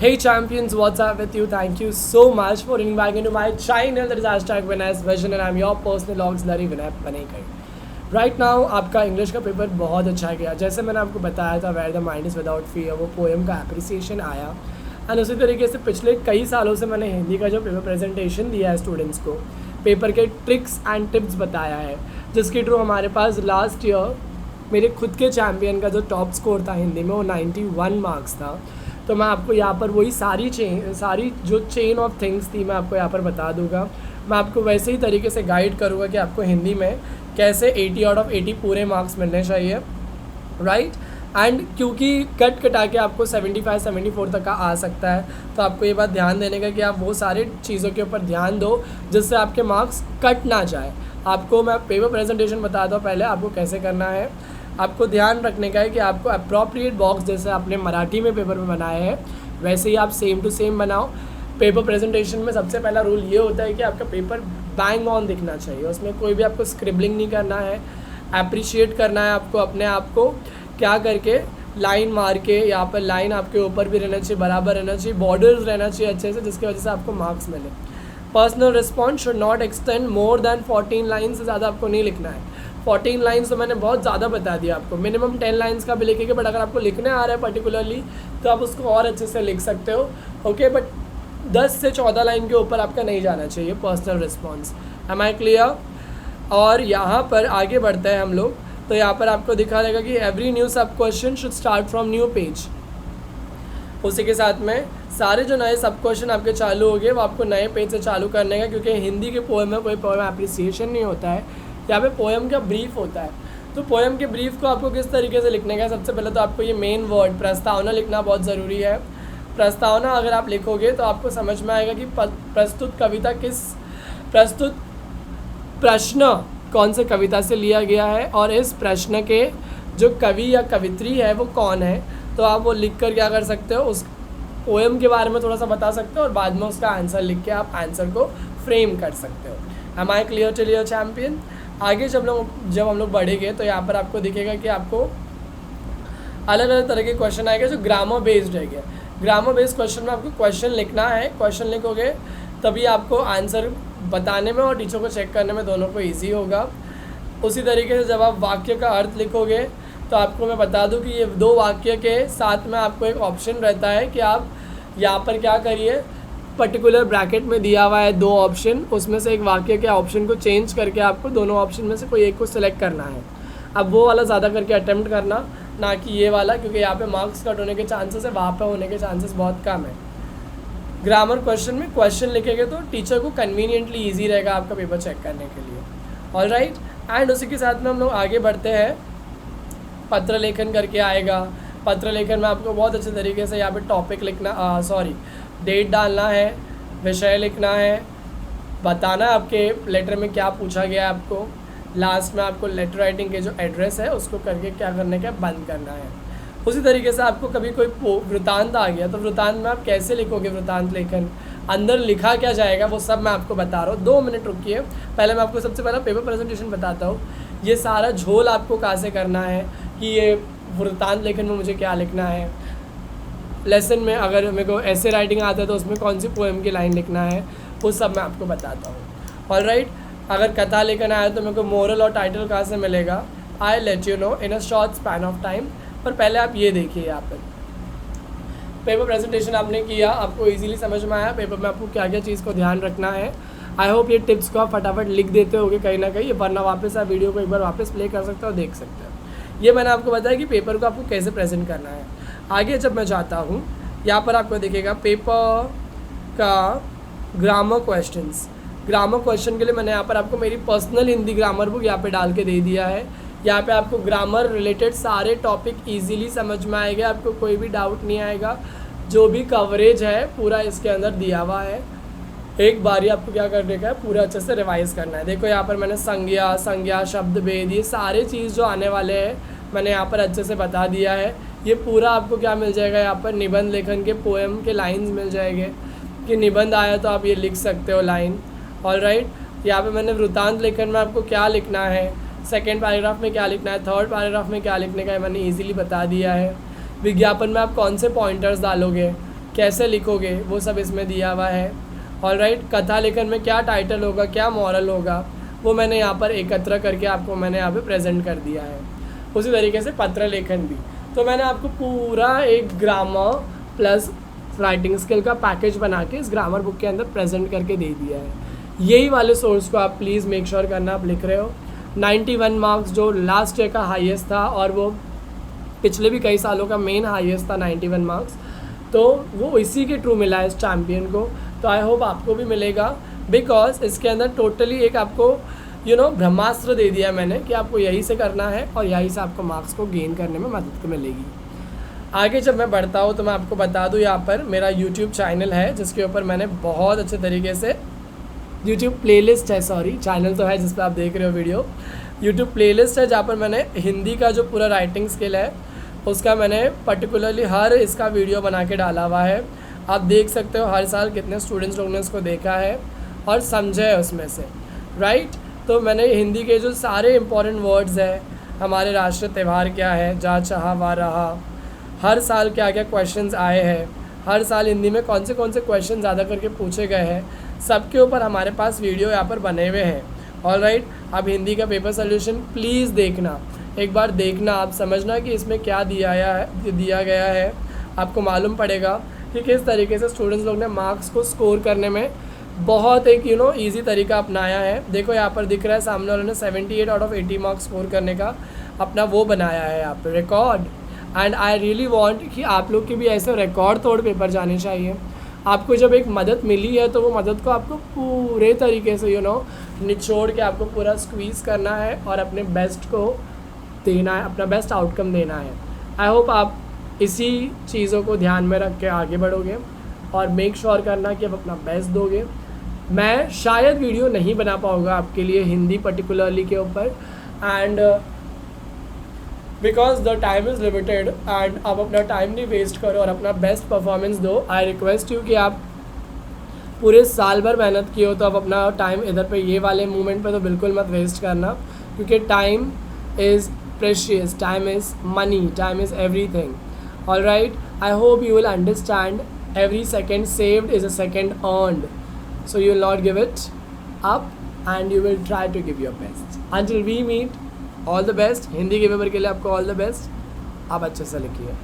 Hey champions, what's up with you? Thank you so much for tuning back into my channel that is #Vinay's Vision and I'm your personal auxiliary Vinay Panekai. Right now आपका English का paper बहुत अच्छा गया. जैसे मैंने आपको बताया था where the mind is without fear, वो पोएम का अप्रिसिएशन आया. एंड उसी तरीके से पिछले कई सालों से मैंने हिंदी का जो पेपर प्रेजेंटेशन दिया है स्टूडेंट्स को, पेपर के ट्रिक्स एंड टिप्स बताया है, जिसके थ्रू हमारे पास लास्ट ईयर मेरे खुद के चैम्पियन का जो टॉप स्कोर था हिंदी में वो 91 मार्क्स था. तो मैं आपको यहाँ पर वही सारी जो चेन ऑफ थिंग्स थी मैं आपको यहाँ पर बता दूंगा. मैं आपको वैसे ही तरीके से गाइड करूँगा कि आपको हिंदी में कैसे 80 आउट ऑफ 80 पूरे मार्क्स मिलने चाहिए, राइट. एंड क्योंकि कटा के आपको 75-74 तक का आ सकता है, तो आपको ये बात ध्यान देने का कि आप वो सारे चीज़ों के ऊपर ध्यान दो जिससे आपके मार्क्स कट ना जाए. आपको मैं पेपर प्रेजेंटेशन बताता हूँ पहले आपको कैसे करना है. आपको ध्यान रखने का है कि आपको अप्रोप्रिएट बॉक्स जैसे आपने मराठी में पेपर में बनाए हैं वैसे ही आप सेम टू सेम बनाओ. पेपर प्रेजेंटेशन में सबसे पहला रूल ये होता है कि आपका पेपर बैंग ऑन दिखना चाहिए. उसमें कोई भी आपको स्क्रिबलिंग नहीं करना है, अप्रिशिएट करना है आपको अपने आप को क्या करके लाइन मार के. यहाँ पर लाइन आपके ऊपर भी रहना चाहिए, बराबर रहना चाहिए, बॉर्डर्स रहना चाहिए अच्छे से, जिसकी वजह से आपको मार्क्स मिले. Personal response should not extend more than 14 line से ज़्यादा आपको नहीं लिखना है. 14 लाइन्स तो मैंने बहुत ज़्यादा बता दिया आपको. मिनिमम 10 लाइन्स का भी लिखेंगे, बट अगर आपको लिखने आ रहा है पर्टिकुलरली तो आप उसको और अच्छे से लिख सकते हो, ओके. बट 10 से 14 लाइन के ऊपर आपका नहीं जाना चाहिए personal response. Am I clear? और यहाँ पर आगे बढ़ते हैं हम लोग. तो यहाँ पर आपको दिखा देगा कि एवरी न्यू सब question should start from new page. उसी के साथ में सारे जो नए सब क्वेश्चन आपके चालू हो गए वो आपको नए पेज से चालू करने का, क्योंकि हिंदी के पोएम में कोई पोएम एप्रिसिएशन नहीं होता है, यहाँ पे पोएम का ब्रीफ होता है. तो पोएम के ब्रीफ को आपको किस तरीके से लिखने का है, सबसे पहले तो आपको ये मेन वर्ड प्रस्तावना लिखना बहुत ज़रूरी है. प्रस्तावना अगर आप लिखोगे तो आपको समझ में आएगा कि प्रस्तुत प्रश्न कौन से कविता से लिया गया है और इस प्रश्न के जो कवि या कवित्री है वो कौन है. तो आप वो लिख कर क्या कर सकते हो, उस पोएम के बारे में थोड़ा सा बता सकते हो और बाद में उसका आंसर लिख के आप आंसर को फ्रेम कर सकते हो. Am I clear till your champion? आगे जब हम लोग बढ़ेंगे तो यहाँ पर आपको दिखेगा कि आपको अलग अलग तरह के क्वेश्चन आएंगे जो ग्रामर बेस्ड रहेंगे. ग्रामर बेस्ड क्वेश्चन में आपको क्वेश्चन लिखना है. क्वेश्चन लिखोगे तभी आपको आंसर बताने में और टीचर को चेक करने में दोनों को ईजी होगा. उसी तरीके से जब आप वाक्य का अर्थ लिखोगे तो आपको मैं बता दूं कि ये 2 वाक्य के साथ में आपको एक ऑप्शन रहता है कि आप यहाँ पर क्या करिए, पर्टिकुलर ब्रैकेट में दिया हुआ है 2 ऑप्शन, उसमें से एक वाक्य के ऑप्शन को चेंज करके आपको दोनों ऑप्शन में से कोई एक को सिलेक्ट करना है. अब वो वाला ज़्यादा करके अटैम्प्ट करना, ना कि ये वाला, क्योंकि यहाँ पे मार्क्स कट होने के चांसेस है, वहाँ पे होने के चांसेस बहुत कम है. ग्रामर क्वेश्चन में क्वेश्चन लिखेंगे तो टीचर को कन्वीनियंटली ईजी रहेगा आपका पेपर चेक करने के लिए. All right. एंड उसी के साथ में हम लोग आगे बढ़ते हैं. पत्र लेखन करके आएगा. पत्र लेखन में आपको बहुत अच्छे तरीके से यहाँ पे टॉपिक लिखना, डेट डालना है, विषय लिखना है, बताना आपके लेटर में क्या पूछा गया है आपको. लास्ट में आपको लेटर राइटिंग के जो एड्रेस है उसको करके क्या करने का बंद करना है. उसी तरीके से आपको कभी कोई वृतांत आ गया तो वृतांत में आप कैसे लिखोगे, वृतांत लेखन अंदर लिखा क्या जाएगा वो सब मैं आपको बता रहा हूँ. 2 मिनट रुकिए. पहले मैं आपको सबसे पहला पेपर प्रेजेंटेशन बताता हूँ. ये सारा झोल आपको कहाँ से करना है कि ये वृतांत लेखन में मुझे क्या लिखना है. लेसन में अगर मेरे को ऐसे राइटिंग आता है तो उसमें कौन सी पोएम की लाइन लिखना है वो सब मैं आपको बताता हूँ. All right. अगर कथा लेखन आया तो मेरे को मोरल और टाइटल कहाँ से मिलेगा, I let you know in a short span of time. पर पहले आप ये देखिए, यहाँ पर पेपर प्रेजेंटेशन आपने किया, आपको इजीली समझ में आया पेपर में आपको क्या क्या चीज़ को ध्यान रखना है. आई होप ये टिप्स को आप फटाफट लिख देते होगे कहीं ना कहीं, वरना वापस आप वीडियो को एक बार वापस प्ले कर सकते हो, देख सकते हो. ये मैंने आपको बताया कि पेपर को आपको कैसे प्रेजेंट करना है. आगे जब मैं जाता हूँ यहाँ पर आपको दिखेगा पेपर का ग्रामर क्वेश्चंस. ग्रामर क्वेश्चन के लिए मैंने यहाँ पर आपको मेरी पर्सनल हिंदी ग्रामर बुक यहाँ पे डाल के दे दिया है. यहाँ पे आपको ग्रामर रिलेटेड सारे टॉपिक इजीली समझ में आएगा, आपको कोई भी डाउट नहीं आएगा. जो भी कवरेज है पूरा इसके अंदर दिया हुआ है. एक बारी आपको क्या करने का है, पूरा अच्छे से रिवाइज करना है. देखो यहाँ पर मैंने संज्ञा शब्द भेद ये सारे चीज़ जो आने वाले हैं मैंने यहाँ पर अच्छे से बता दिया है. ये पूरा आपको क्या मिल जाएगा, यहाँ पर निबंध लेखन के पोएम के लाइन्स मिल जाएंगे कि निबंध आया तो आप ये लिख सकते हो लाइन. All right. यहाँ पे मैंने वृतांत लेखन में आपको क्या लिखना है, सेकेंड पैराग्राफ में क्या लिखना है, थर्ड पैराग्राफ में क्या लिखने का है मैंने ईजिली बता दिया है. विज्ञापन में आप कौन से पॉइंटर्स डालोगे, कैसे लिखोगे वो सब इसमें दिया हुआ है। ऑलराइट, कथा लेखन में क्या टाइटल होगा, क्या मॉरल होगा, वो मैंने यहाँ पर एकत्र करके आपको मैंने यहाँ पे प्रेजेंट कर दिया है। उसी तरीके से पत्र लेखन भी, तो मैंने आपको पूरा एक ग्रामर प्लस राइटिंग स्किल का पैकेज बना के इस ग्रामर बुक के अंदर प्रेजेंट करके दे दिया है। यही वाले सोर्स को आप प्लीज़ मेक श्योर करना आप लिख रहे हो। 91 मार्क्स जो लास्ट ईयर का हाईएस्ट था और वो पिछले भी कई सालों का मेन हाईएस्ट था 91 मार्क्स, तो वो इसी के थ्रू मिला है इस चैम्पियन को। तो आई होप आपको भी मिलेगा, बिकॉज इसके अंदर टोटली एक आपको ब्रह्मास्त्र दे दिया मैंने कि आपको यही से करना है और यही से आपको मार्क्स को गेन करने में मदद मिलेगी। आगे जब मैं बढ़ता हूँ तो मैं आपको बता दूँ, यहाँ पर मेरा यूट्यूब चैनल है जिसके ऊपर मैंने बहुत अच्छे तरीके से यूट्यूब प्लेलिस्ट है, सॉरी चैनल तो है जिस पर आप देख रहे हो वीडियो, यूट्यूब प्लेलिस्ट है जहाँ पर मैंने हिंदी का जो पूरा राइटिंग स्किल है उसका मैंने पर्टिकुलरली हर इसका वीडियो बना के डाला हुआ है। आप देख सकते हो हर साल कितने स्टूडेंट्स लोगों ने इसको देखा है और समझे है उसमें से, राइट। तो मैंने हिंदी के जो सारे इंपॉर्टेंट वर्ड्स हैं, हमारे राष्ट्रीय त्यौहार क्या है, जा चाहा वा रहा, हर साल क्या क्या क्वेश्चंस आए हैं, हर साल हिंदी में कौन से क्वेश्चन ज़्यादा करके पूछे गए हैं, सबके ऊपर हमारे पास वीडियो यहाँ पर बने हुए हैं। ऑलराइट, आप हिंदी का पेपर सोल्यूशन प्लीज़ देखना, एक बार देखना, आप समझना कि इसमें क्या दिया गया है, आपको मालूम पड़ेगा कि किस तरीके से स्टूडेंट्स लोग ने मार्क्स को स्कोर करने में बहुत एक ईजी तरीका अपनाया है। देखो यहाँ पर दिख रहा है सामने वालों ने 78 आउट ऑफ 80 मार्क्स स्कोर करने का अपना वो बनाया है यहाँ पर record. And I really want कि आप लोग के भी ऐसे रिकॉर्ड तोड़ पेपर जाने चाहिए। आपको जब एक मदद मिली है तो वो मदद को आपको पूरे तरीके से निचोड़ के आपको पूरा स्क्वीज़ करना है और अपने बेस्ट को देना है, अपना बेस्ट आउटकम देना है। आई होप आप इसी चीज़ों को ध्यान में रख के आगे बढ़ोगे और मेक श्योर करना कि आप अपना बेस्ट दोगे। मैं शायद वीडियो नहीं बना पाऊँगा आपके लिए हिंदी पर्टिकुलरली के ऊपर, and because the time is limited and आप अपना टाइम नहीं वेस्ट करो और अपना बेस्ट परफॉर्मेंस दो। आई रिक्वेस्ट यू कि आप पूरे साल भर मेहनत की हो तो आप अपना टाइम इधर पे ये वाले मोमेंट पे तो बिल्कुल मत वेस्ट करना, क्योंकि time is precious, time is money, time is everything. Alright, I hope you will understand every second saved is a second earned, so you will not give it up and you will try to give your best. Until we meet, all the best. Hindi के paper के लिए आपको all the best. आप अच्छे से लिखिए.